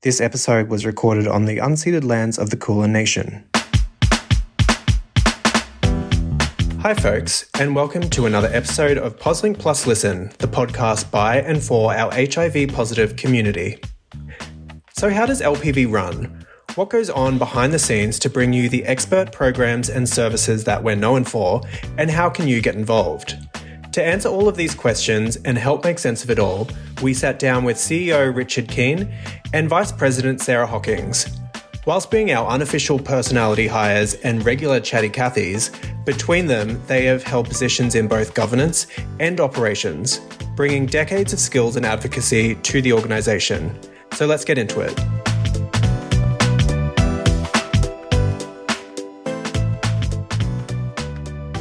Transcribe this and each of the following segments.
This episode was recorded on the unceded lands of the Kulin Nation. Hi folks, and welcome to another episode of POSLink Plus Listen, the podcast by and for our HIV-positive community. So how does LPV run? What goes on behind the scenes to bring you the expert programs and services that we're known for, and how can you get involved? To answer all of these questions and help make sense of it all, we sat down with CEO Richard Keane and Vice President Sarah Hocking. Whilst being our unofficial personality hires and regular chatty Cathys, between them they have held positions in both governance and operations, bringing decades of skills and advocacy to the organisation. So let's get into it.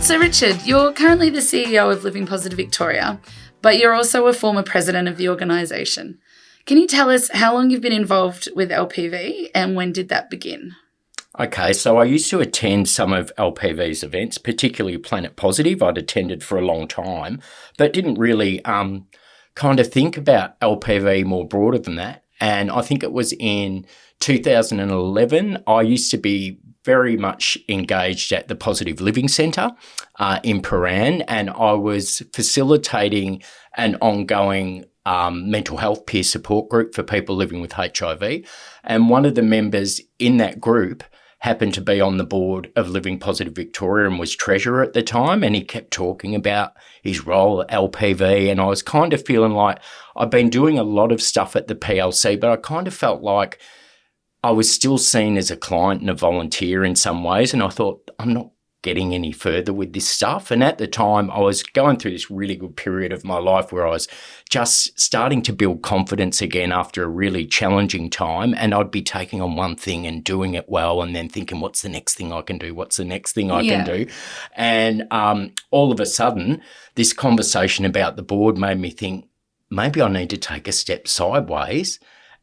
So Richard, you're currently the CEO of Living Positive Victoria, but you're also a former president of the organisation. Can you tell us how long you've been involved with LPV and when did that begin? Okay, so I used to attend some of LPV's events, particularly Planet Positive. I'd attended for a long time, but didn't really kind of think about LPV more broader than that. And I think it was in 2011, I used to be very much engaged at the Positive Living Centre in Paran, and I was facilitating an ongoing mental health peer support group for people living with HIV. And one of the members in that group happened to be on the board of Living Positive Victoria and was treasurer at the time, and he kept talking about his role at LPV, and I was kind of feeling like I've been doing a lot of stuff at the PLC, but I kind of felt like I was still seen as a client and a volunteer in some ways, and I thought, I'm not getting any further with this stuff. And at the time, I was going through this really good period of my life where I was just starting to build confidence again after a really challenging time, and I'd be taking on one thing and doing it well and then thinking, what's the next thing I can do? What's the next thing I can do? And all of a sudden, this conversation about the board made me think, maybe I need to take a step sideways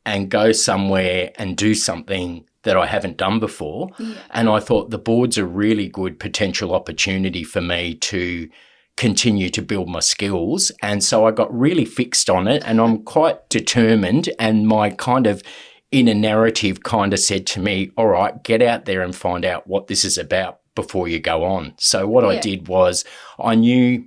and go somewhere and do something that I haven't done before. Yeah. And I thought the board's a really good potential opportunity for me to continue to build my skills. And so I got really fixed on it, and I'm quite determined, and my kind of inner narrative kind of said to me, all right, get out there and find out what this is about before you go on. So what I did was I knew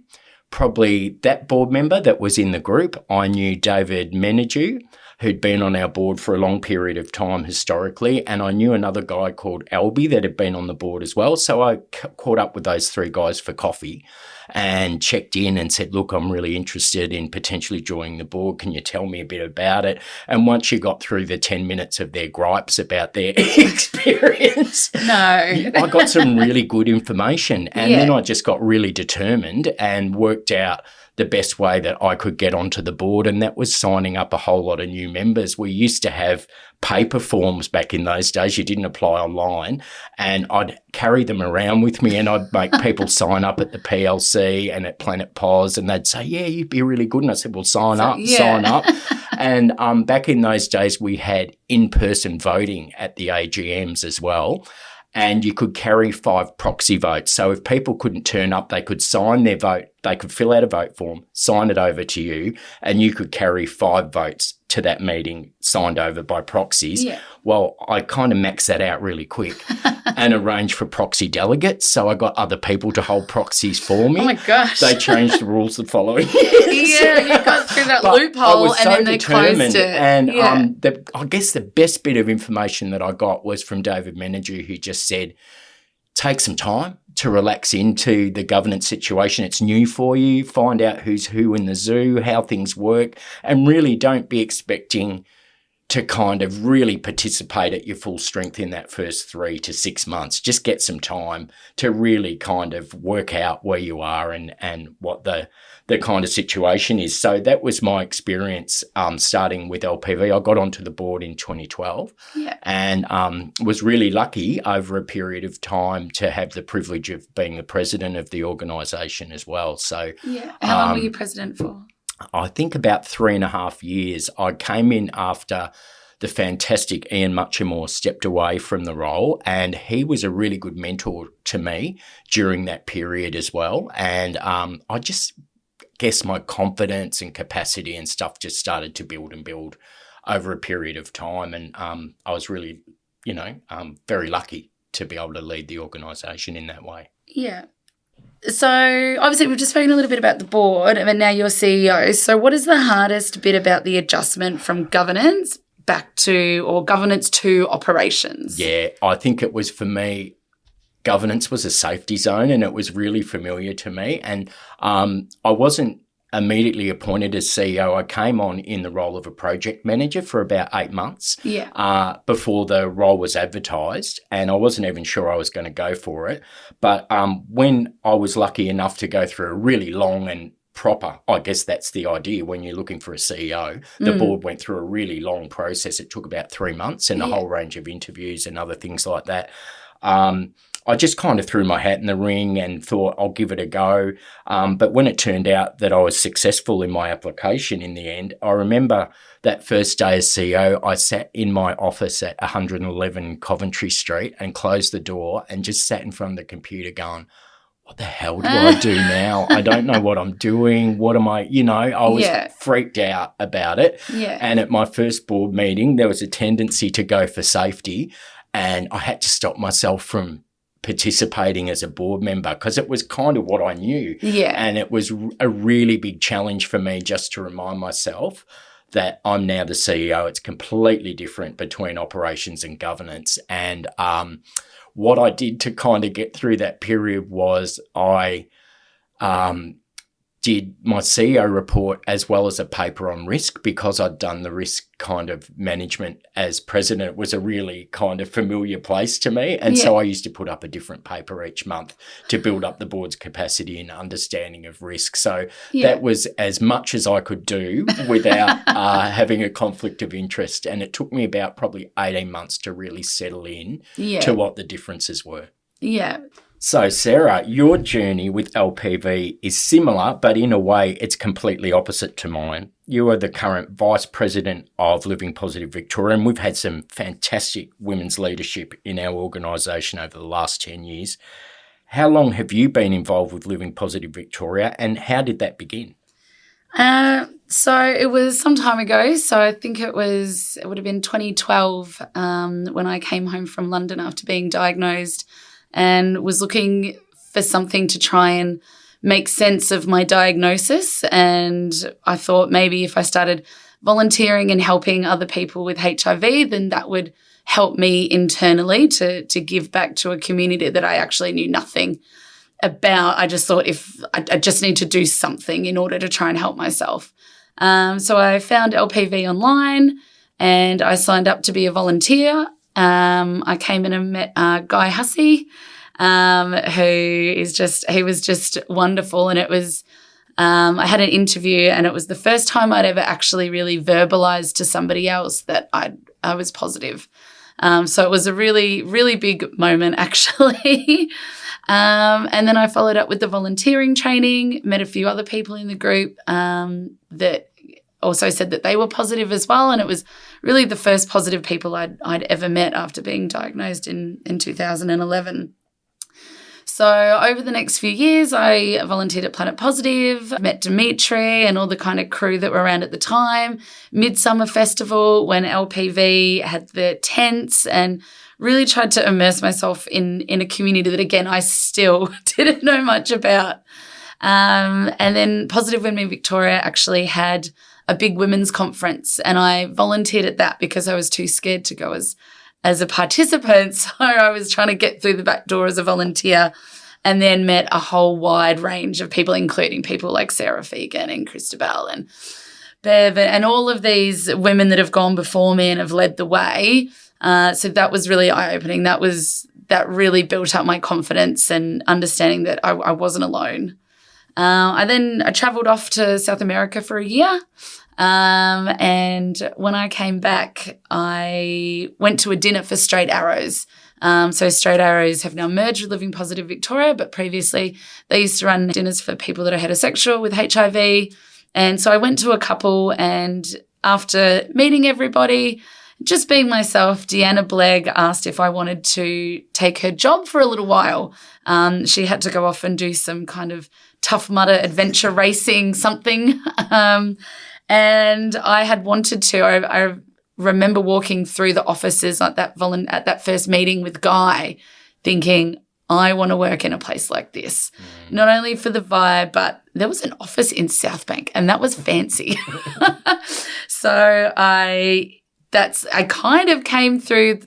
probably that board member that was in the group. I knew David Menadue, who'd been on our board for a long period of time historically, and I knew another guy called Albie that had been on the board as well. So I caught up with those three guys for coffee and checked in and said, look, I'm really interested in potentially joining the board. Can you tell me a bit about it? And once you got through the 10 minutes of their gripes about their experience, I got some really good information. And then I just got really determined and worked out the best way that I could get onto the board, and that was signing up a whole lot of new members. We used to have paper forms back in those days. You didn't apply online, and I'd carry them around with me, and I'd make people sign up at the PLC and at Planet Pos, and they'd say, yeah, you'd be really good. And I said, well, sign up. And back in those days, we had in-person voting at the AGMs as well. And you could carry 5 proxy votes. So if people couldn't turn up, they could sign their vote. They could fill out a vote form, sign it over to you, and you could carry 5 votes to that meeting signed over by proxies. Yeah. Well, I kind of maxed that out really quick and arranged for proxy delegates. So I got other people to hold proxies for me. Oh, my gosh. They changed the rules the following year. Yeah, you got through that loophole and then they closed it. And I guess the best bit of information that I got was from David Menadue, who just said, take some time to relax into the governance situation. It's new for you. Find out who's who in the zoo, how things work, and really don't be expecting to kind of really participate at your full strength in that first 3 to 6 months. Just get some time to really kind of work out where you are and what the kind of situation is. So that was my experience starting with LPV. I got onto the board in 2012 and was really lucky over a period of time to have the privilege of being the president of the organisation as well. So how long were you president for? I think about 3.5 years. I came in after the fantastic Ian Muchamore stepped away from the role, and he was a really good mentor to me during that period as well. And I just guess my confidence and capacity and stuff just started to build and build over a period of time. And I was really, very lucky to be able to lead the organisation in that way. Yeah. So obviously we've just spoken a little bit about the board and now you're CEO. So what is the hardest bit about the adjustment from governance governance to operations? Yeah, I think it was, for me, governance was a safety zone and it was really familiar to me. And I wasn't immediately appointed as CEO. I came on in the role of a project manager for about 8 months before the role was advertised, and I wasn't even sure I was going to go for it. But when I was lucky enough to go through a really long and proper, I guess that's the idea when you're looking for a CEO, the board went through a really long process. It took about 3 months and a whole range of interviews and other things like that. I just kind of threw my hat in the ring and thought I'll give it a go. But when it turned out that I was successful in my application in the end, I remember that first day as CEO, I sat in my office at 111 Coventry Street and closed the door and just sat in front of the computer going, what the hell do I do now? I don't know what I'm doing. What am I, I was freaked out about it. Yeah. And at my first board meeting, there was a tendency to go for safety, and I had to stop myself from participating as a board member because it was kind of what I knew. Yeah. And it was a really big challenge for me just to remind myself that I'm now the CEO. It's completely different between operations and governance. And what I did to kind of get through that period was I did my CEO report as well as a paper on risk, because I'd done the risk kind of management as president. It was a really kind of familiar place to me. And so I used to put up a different paper each month to build up the board's capacity and understanding of risk. So that was as much as I could do without having a conflict of interest. And it took me about probably 18 months to really settle in to what the differences were. Yeah. So, Sarah, your journey with LPV is similar, but in a way it's completely opposite to mine. You are the current Vice President of Living Positive Victoria, and we've had some fantastic women's leadership in our organisation over the last 10 years. How long have you been involved with Living Positive Victoria, and how did that begin? So it was some time ago. So I think it would have been 2012 when I came home from London after being diagnosed, and was looking for something to try and make sense of my diagnosis. And I thought maybe if I started volunteering and helping other people with HIV, then that would help me internally to give back to a community that I actually knew nothing about. I just thought I just need to do something in order to try and help myself. So I found LPV online and I signed up to be a volunteer. I came in and met Guy Hussey, he was just wonderful. And it was, I had an interview, and it was the first time I'd ever actually really verbalized to somebody else that I was positive. So it was a really, really big moment, actually. And then I followed up with the volunteering training, met a few other people in the group that also said that they were positive as well. And it was really the first positive people I'd ever met after being diagnosed in 2011. So over the next few years, I volunteered at Planet Positive, met Dimitri and all the kind of crew that were around at the time, Midsummer Festival when LPV had the tents, and really tried to immerse myself in a community that, again, I still didn't know much about. And then Positive Women Victoria actually had a big women's conference, and I volunteered at that because I was too scared to go as a participant. So I was trying to get through the back door as a volunteer, and then met a whole wide range of people, including people like Sarah Fegan and Christabel and Bev and all of these women that have gone before me and have led the way. So that was really eye-opening. That really built up my confidence and understanding that I wasn't alone. I travelled off to South America for a year. And when I came back, I went to a dinner for Straight Arrows. So Straight Arrows have now merged with Living Positive Victoria, but previously they used to run dinners for people that are heterosexual with HIV. And so I went to a couple, and after meeting everybody, just being myself, Deanna Blegg asked if I wanted to take her job for a little while. She had to go off and do some kind of Tough Mudder adventure racing something. And I had wanted to. remember walking through the offices at that first meeting with Guy thinking, I want to work in a place like this, not only for the vibe, but there was an office in South Bank and that was fancy. So I kind of came through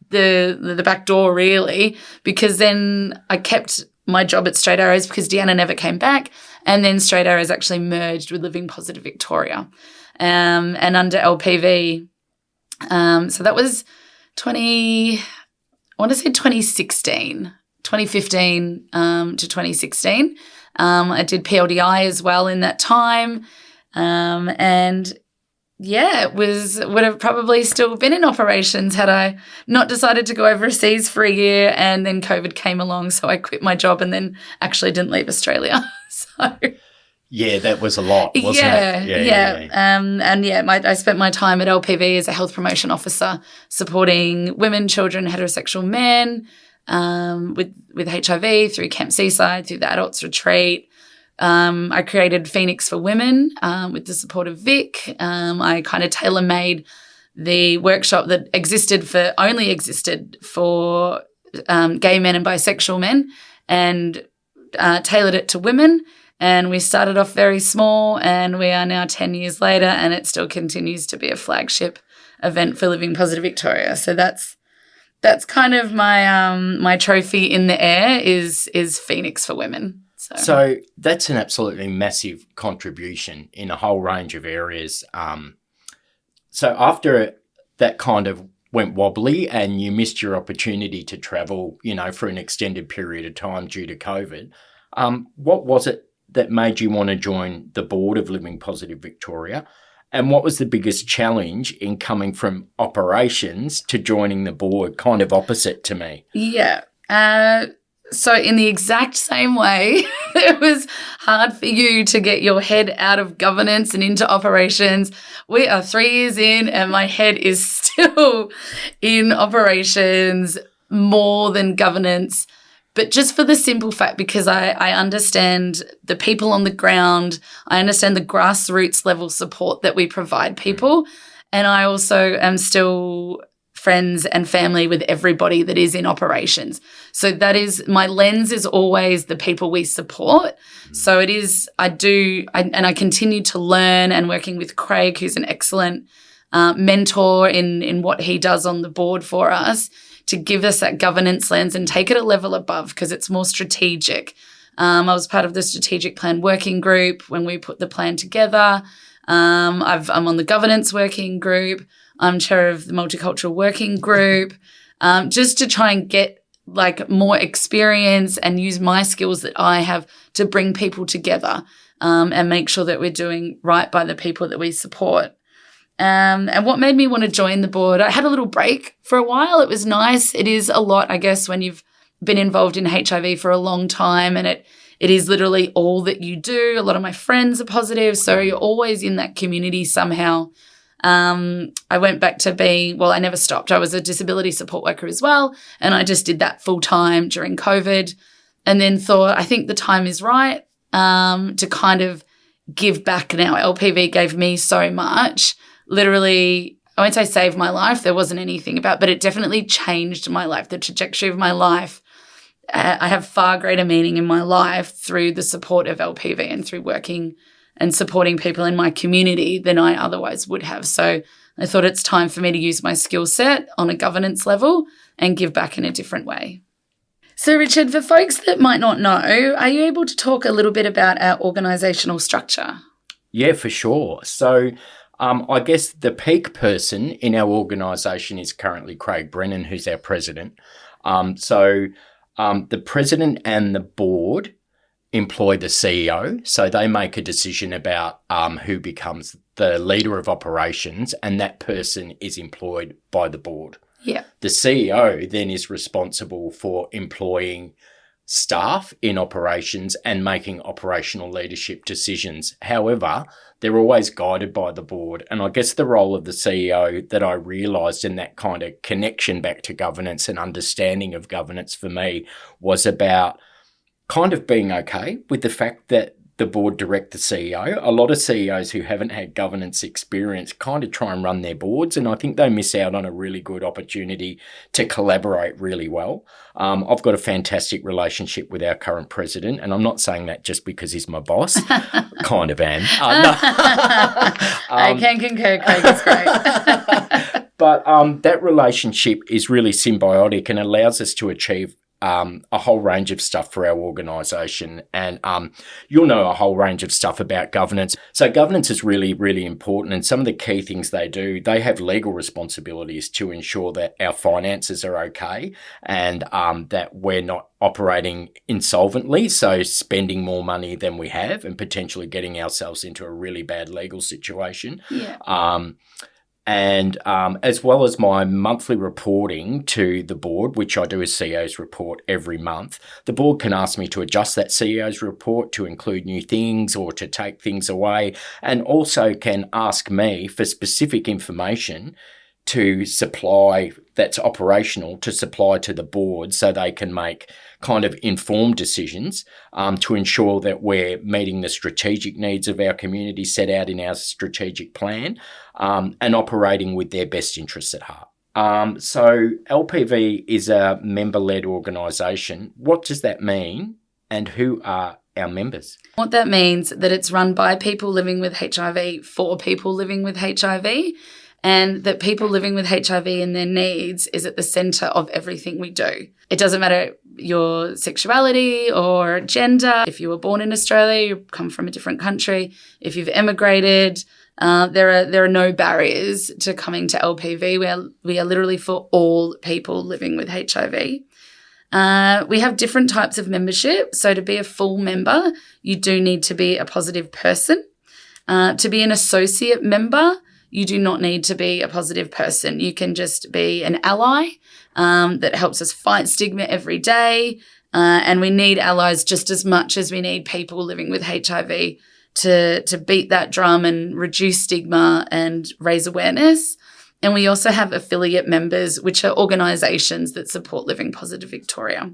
the back door really, because then I kept my job at Straight Arrows because Deanna never came back, and then Straight Arrows actually merged with Living Positive Victoria, and under LPV. So that was 2016, 2015 to 2016. I did PLDI as well in that time, and yeah, would have probably still been in operations had I not decided to go overseas for a year, and then COVID came along, so I quit my job and then actually didn't leave Australia. So yeah, that was a lot, wasn't it? Yeah. I spent my time at LPV as a health promotion officer, supporting women, children, heterosexual men with HIV through Camp Seaside, through the adults retreat. I created Phoenix for Women with the support of Vic. I kind of tailor-made the workshop that only existed for gay men and bisexual men, and tailored it to women. And we started off very small, and we are now 10 years later, and it still continues to be a flagship event for Living Positive Victoria. So that's kind of my trophy in the air is Phoenix for Women. So that's an absolutely massive contribution in a whole range of areas. So after that kind of went wobbly and you missed your opportunity to travel, for an extended period of time due to COVID, what was it that made you want to join the board of Living Positive Victoria? And what was the biggest challenge in coming from operations to joining the board, kind of opposite to me? Yeah. So in the exact same way, it was hard for you to get your head out of governance and into operations. We are 3 years in and my head is still in operations more than governance, but just for the simple fact, because I understand the people on the ground, I understand the grassroots level support that we provide people, and I also am still friends and family with everybody that is in operations. So that is, my lens is always the people we support. So it is, I continue to learn, and working with Craig, who's an excellent mentor in what he does on the board for us, to give us that governance lens and take it a level above, because it's more strategic. I was part of the strategic plan working group when we put the plan together. I'm on the governance working group. I'm chair of the multicultural working group, just to try and get more experience and use my skills that I have to bring people together, and make sure that we're doing right by the people that we support. And what made me want to join the board, I had a little break for a while. It was nice. It is a lot, I guess, when you've been involved in HIV for a long time, and it is literally all that you do. A lot of my friends are positive, so you're always in that community somehow. I went back to I never stopped. I was a disability support worker as well, and I just did that full time during COVID, and then thought, I think the time is right to kind of give back now. LPV gave me so much. Literally, I won't say saved my life. There wasn't anything about, but it definitely changed my life, the trajectory of my life. I have far greater meaning in my life through the support of LPV and through working and supporting people in my community than I otherwise would have. So I thought it's time for me to use my skill set on a governance level and give back in a different way. So Richard, for folks that might not know, are you able to talk a little bit about our organisational structure? Yeah, for sure. So I guess the peak person in our organisation is currently Craig Brennan, who's our president. The president and the board employ the CEO, so they make a decision about who becomes the leader of operations, and that person is employed by the board. Yeah. The CEO then is responsible for employing staff in operations and making operational leadership decisions. However, they're always guided by the board. And I guess the role of the CEO that I realised in that kind of connection back to governance and understanding of governance for me was about kind of being okay with the fact that the board direct the CEO. A lot of CEOs who haven't had governance experience kind of try and run their boards, and I think they miss out on a really good opportunity to collaborate really well. I've got a fantastic relationship with our current president, and I'm not saying that just because he's my boss. Kind of am. No. I can concur, Craig, it's great. But that relationship is really symbiotic and allows us to achieve a whole range of stuff for our organisation, and you'll know a whole range of stuff about governance. So governance is really, really important, and some of the key things they do, they have legal responsibilities to ensure that our finances are okay and that we're not operating insolvently, so spending more money than we have and potentially getting ourselves into a really bad legal situation. Yeah. And as well as my monthly reporting to the board, which I do a CEO's report every month, the board can ask me to adjust that CEO's report to include new things or to take things away, and also can ask me for specific information to supply that's operational to supply to the board so they can make kind of informed decisions to ensure that we're meeting the strategic needs of our community set out in our strategic plan and operating with their best interests at heart. So LPV is a member-led organisation. What does that mean, and who are our members? What that means that it's run by people living with HIV for people living with HIV, and that people living with HIV and their needs is at the centre of everything we do. It doesn't matter your sexuality or gender. If you were born in Australia, you come from a different country. If you've emigrated, there are no barriers to coming to LPV. We are literally for all people living with HIV. We have different types of membership. So to be a full member, you do need to be a positive person. To be an associate member, you do not need to be a positive person. You can just be an ally that helps us fight stigma every day. And we need allies just as much as we need people living with HIV to beat that drum and reduce stigma and raise awareness. And we also have affiliate members, which are organisations that support Living Positive Victoria.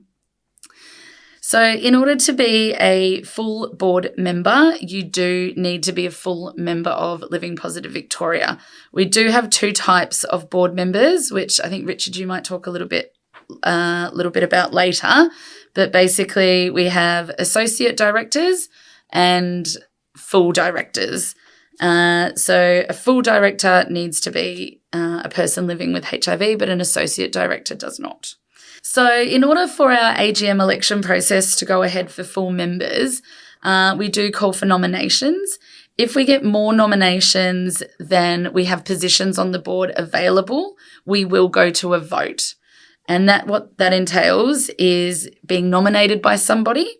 So in order to be a full board member, you do need to be a full member of Living Positive Victoria. We do have two types of board members, which I think, Richard, you might talk a little bit about later. But basically, we have associate directors and full directors. So a full director needs to be a person living with HIV, but an associate director does not. So in order for our AGM election process to go ahead for full members, we do call for nominations. If we get more nominations than we have positions on the board available, we will go to a vote. And what that entails is being nominated by somebody.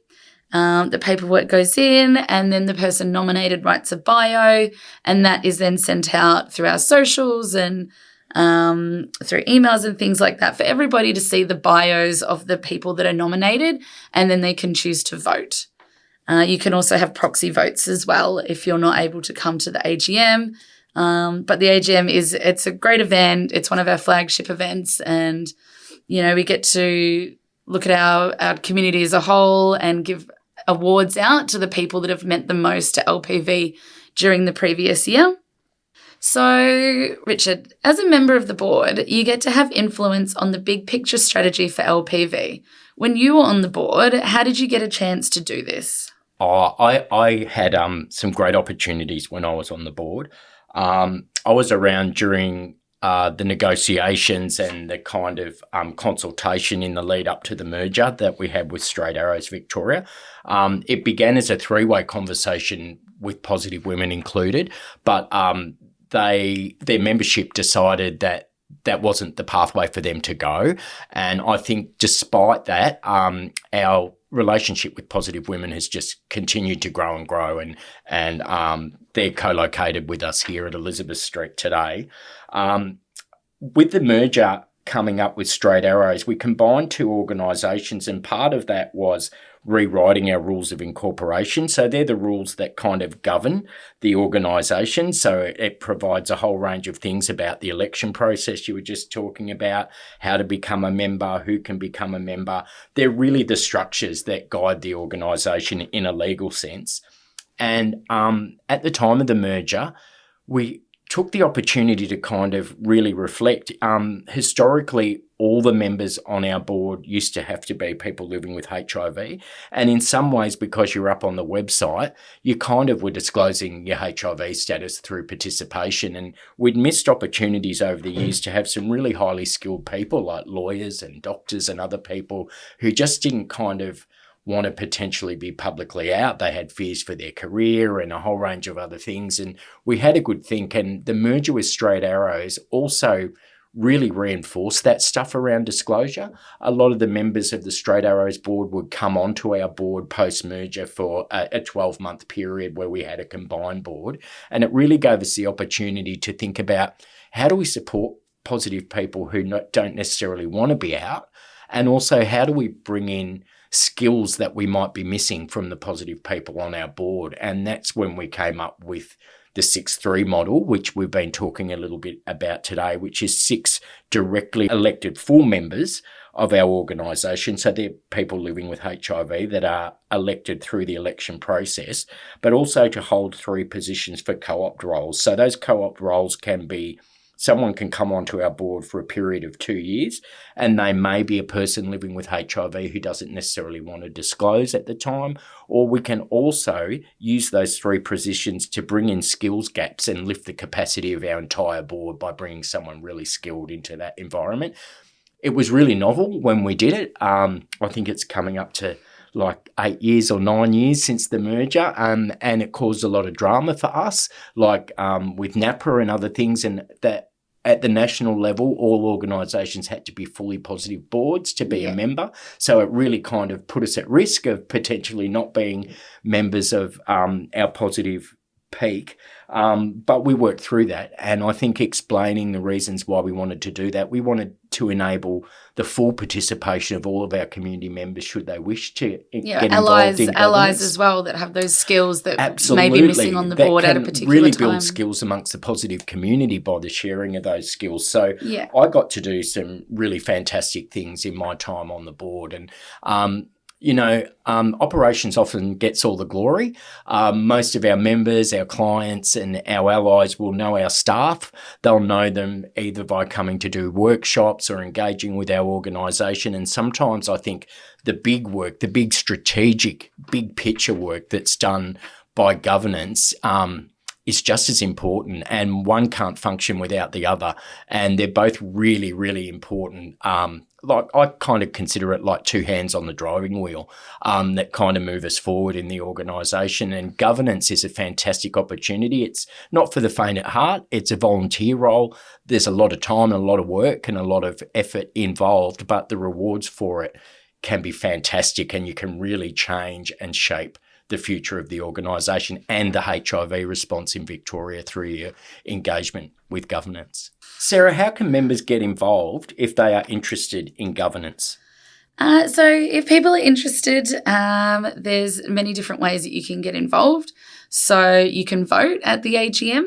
The paperwork goes in, and then the person nominated writes a bio, and that is then sent out through our socials and through emails and things like that for everybody to see the bios of the people that are nominated, and then they can choose to vote. You can also have proxy votes as well if you're not able to come to the AGM. But the AGM it's a great event. It's one of our flagship events, and, we get to look at our community as a whole and give awards out to the people that have meant the most to LPV during the previous year. So, Richard, as a member of the board, you get to have influence on the big picture strategy for LPV. When you were on the board, how did you get a chance to do this? I had some great opportunities when I was on the board. I was around during the negotiations and the kind of consultation in the lead up to the merger that we had with Straight Arrows Victoria. It began as a three-way conversation with Positive Women included, but their membership decided that wasn't the pathway for them to go. And I think despite that, our relationship with Positive Women has just continued to grow and grow, and they're co-located with us here at Elizabeth Street today. With the merger coming up with Straight Arrows, we combined two organisations, and part of that was rewriting our rules of incorporation. So they're the rules that kind of govern the organisation. So it provides a whole range of things about the election process you were just talking about, how to become a member, who can become a member. They're really the structures that guide the organisation in a legal sense. And at the time of the merger, we took the opportunity to kind of really reflect. Historically, all the members on our board used to have to be people living with HIV. And in some ways, because you're up on the website, you kind of were disclosing your HIV status through participation. And we'd missed opportunities over the years to have some really highly skilled people like lawyers and doctors and other people who just didn't kind of want to potentially be publicly out. They had fears for their career and a whole range of other things. And we had a good think. And the merger with Straight Arrows also really reinforced that stuff around disclosure. A lot of the members of the Straight Arrows board would come onto our board post-merger for a 12-month period where we had a combined board. And it really gave us the opportunity to think about how do we support positive people who don't necessarily want to be out, and also how do we bring in skills that we might be missing from the positive people on our board. And that's when we came up with the 6-3 model, which we've been talking a little bit about today, which is 6 directly elected full members of our organisation. So they're people living with HIV that are elected through the election process, but also to hold 3 positions for co-opt roles. So those co-opt roles can be someone can come onto our board for a period of 2 years, and they may be a person living with HIV who doesn't necessarily want to disclose at the time, or we can also use those 3 positions to bring in skills gaps and lift the capacity of our entire board by bringing someone really skilled into that environment. It was really novel when we did it. I think it's coming up to like 8 years or 9 years since the merger, and it caused a lot of drama for us, like with NAPA and other things, and that at the national level, all organisations had to be fully positive boards to be a member. So it really kind of put us at risk of potentially not being members of our positive peak. But we worked through that. And I think explaining the reasons why we wanted to do that, we wanted to enable the full participation of all of our community members should they wish to get involved in allies as well that have those skills that Absolutely. may be missing on the board at a particular really time. Build skills amongst the positive community by the sharing of those skills. So I got to do some really fantastic things in my time on the board. And operations often gets all the glory. Most of our members, our clients and our allies will know our staff. They'll know them either by coming to do workshops or engaging with our organisation. And sometimes I think the big work, the big strategic, big picture work that's done by governance is just as important, and one can't function without the other. And they're both really, really important. Like I kind of consider it like 2 hands on the driving wheel that kind of move us forward in the organisation. And governance is a fantastic opportunity. It's not for the faint at heart. It's a volunteer role. There's a lot of time and a lot of work and a lot of effort involved, but the rewards for it can be fantastic, and you can really change and shape the future of the organisation and the HIV response in Victoria through your engagement with governance. Sarah, how can members get involved if they are interested in governance? So if people are interested, there's many different ways that you can get involved. So you can vote at the AGM.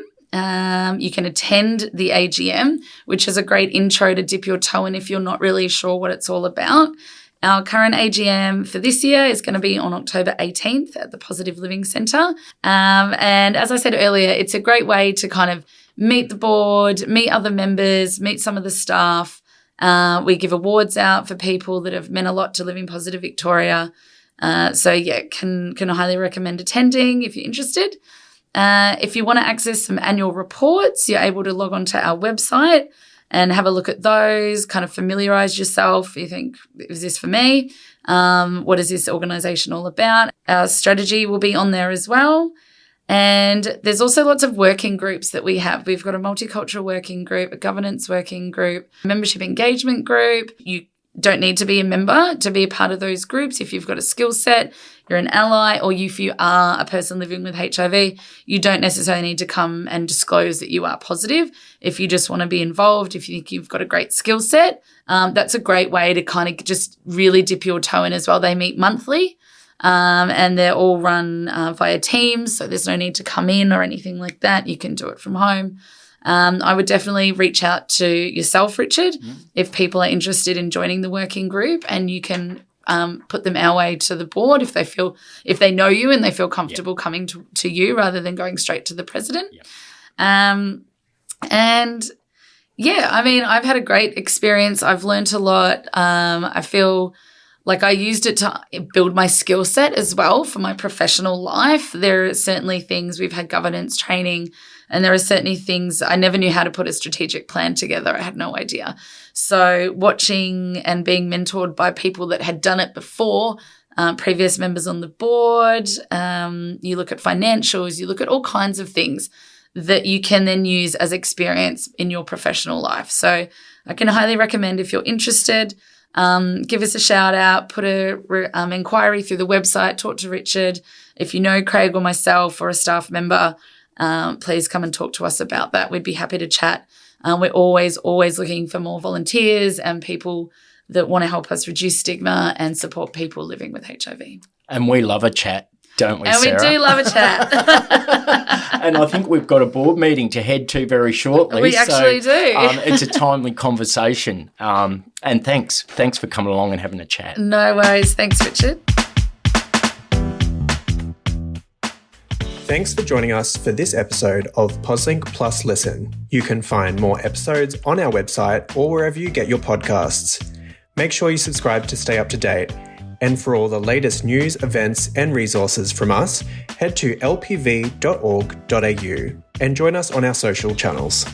You can attend the AGM, which is a great intro to dip your toe in if you're not really sure what it's all about. Our current AGM for this year is going to be on October 18th at the Positive Living Centre. And as I said earlier, it's a great way to kind of meet the board, meet other members, meet some of the staff. We give awards out for people that have meant a lot to Living Positive Victoria. Can highly recommend attending if you're interested. If you want to access some annual reports, you're able to log on to our website and have a look at those, kind of familiarise yourself. You think, is this for me? What is this organisation all about? Our strategy will be on there as well. And there's also lots of working groups that we have. We've got a multicultural working group, a governance working group, a membership engagement group. You don't need to be a member to be a part of those groups. If you've got a skill set, you're an ally, or if you are a person living with HIV, you don't necessarily need to come and disclose that you are positive. If you just want to be involved, if you think you've got a great skill set, that's a great way to kind of just really dip your toe in as well. They meet monthly. And they're all run via Teams, so there's no need to come in or anything like that. You can do it from home. I would definitely reach out to yourself, Richard, if people are interested in joining the working group, and you can put them our way to the board if they know you and they feel comfortable coming to you rather than going straight to the president. Yep. And yeah, I mean, I've had a great experience. I've learned a lot. I feel like I used it to build my skill set as well for my professional life. There are certainly things, we've had governance training, and there are certainly things I never knew how to put a strategic plan together. I had no idea. So watching and being mentored by people that had done it before, previous members on the board, you look at financials, you look at all kinds of things that you can then use as experience in your professional life. So I can highly recommend if you're interested, give us a shout out, put a inquiry through the website, talk to Richard. If you know Craig or myself or a staff member, please come and talk to us about that. We'd be happy to chat. We're always looking for more volunteers and people that want to help us reduce stigma and support people living with HIV. And we love a chat, don't we, and Sarah? We do love a chat. And I think we've got a board meeting to head to very shortly. We actually do. It's a timely conversation. And thanks for coming along and having a chat. No worries. Thanks, Richard. Thanks for joining us for this episode of POSLink Plus Listen. You can find more episodes on our website or wherever you get your podcasts. Make sure you subscribe to stay up to date. And for all the latest news, events and resources from us, head to lpv.org.au and join us on our social channels.